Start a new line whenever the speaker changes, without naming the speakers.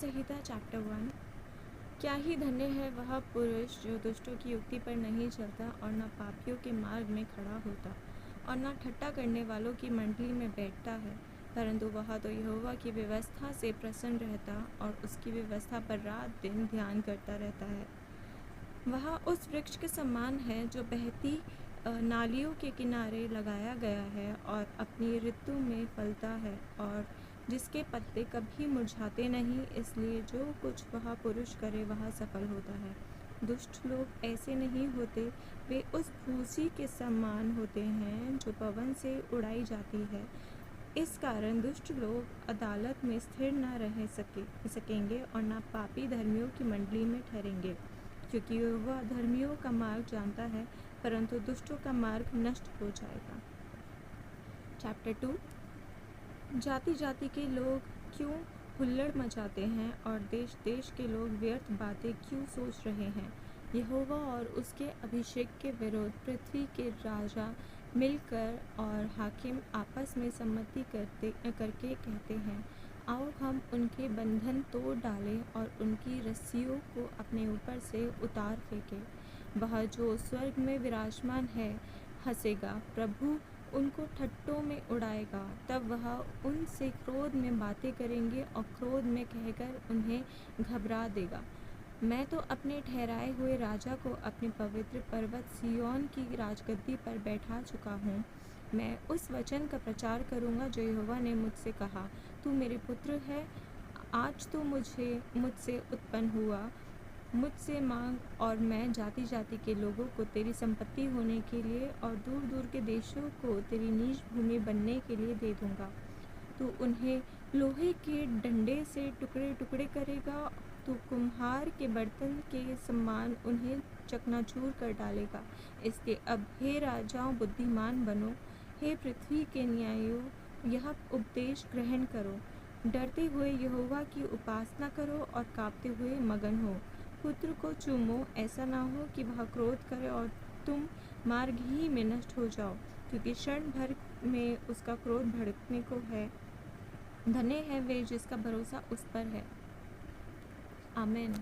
संहिता chapter 1। क्या ही धन्य है वह पुरुष जो दुष्टों की युक्ति पर नहीं चलता और न पापियों के मार्ग में खड़ा होता और न ठट्ठा करने वालों की मंडली में बैठता है, परंतु वह तो यहोवा की व्यवस्था से प्रसन्न रहता और उसकी व्यवस्था पर रात दिन ध्यान करता रहता है। वह उस वृक्ष के समान है जो बहती नालियों के किनारे लगाया गया है और अपनी ऋतु में फलता है और जिसके पत्ते कभी मुरझाते नहीं, इसलिए जो कुछ वह पुरुष करे वह सफल होता है। दुष्ट लोग ऐसे नहीं होते, वे उस भूसी के समान होते हैं जो पवन से उड़ाई जाती है। इस कारण दुष्ट लोग अदालत में स्थिर न रह सकेंगे और न पापी धर्मियों की मंडली में ठहरेंगे, क्योंकि वह धर्मियों का मार्ग जानता है, परंतु दुष्टों का मार्ग नष्ट हो जाएगा। चैप्टर 2। जाति जाति के लोग क्यों हुल्लड़ मचाते हैं और देश देश के लोग व्यर्थ बातें क्यों सोच रहे हैं। यहोवा और उसके अभिषेक के विरोध पृथ्वी के राजा मिलकर और हाकिम आपस में सम्मति करके कहते हैं, आओ हम उनके बंधन तोड़ डालें और उनकी रस्सियों को अपने ऊपर से उतार फेंकें। वह जो स्वर्ग में विराजमान है हंसेगा, प्रभु उनको ठट्टों में उड़ाएगा। तब वह उनसे क्रोध में बातें करेंगे और क्रोध में कहकर उन्हें घबरा देगा। मैं तो अपने ठहराए हुए राजा को अपने पवित्र पर्वत सिय्योन की राजगद्दी पर बैठा चुका हूँ। मैं उस वचन का प्रचार करूँगा जो यहोवा ने मुझसे कहा, तू मेरे पुत्र है, आज तो मुझसे उत्पन्न हुआ, मुझसे मांग और मैं जाति जाति के लोगों को तेरी संपत्ति होने के लिए और दूर दूर के देशों को तेरी नीच भूमि बनने के लिए दे दूंगा। तू उन्हें लोहे के डंडे से टुकड़े टुकड़े करेगा, तू कुम्हार के बर्तन के समान उन्हें चकनाचूर कर डालेगा। इसलिए अब हे राजाओं बुद्धिमान बनो, हे पृथ्वी के न्यायों यह उपदेश ग्रहण करो। डरते हुए यहोवा की उपासना करो और कांपते हुए मगन हो। पुत्र को चूमो, ऐसा ना हो कि वह क्रोध करे और तुम मार्ग ही में नष्ट हो जाओ, क्योंकि क्षण भर में उसका क्रोध भड़कने को है। धन्य है वे जिसका भरोसा उस पर है। आमीन।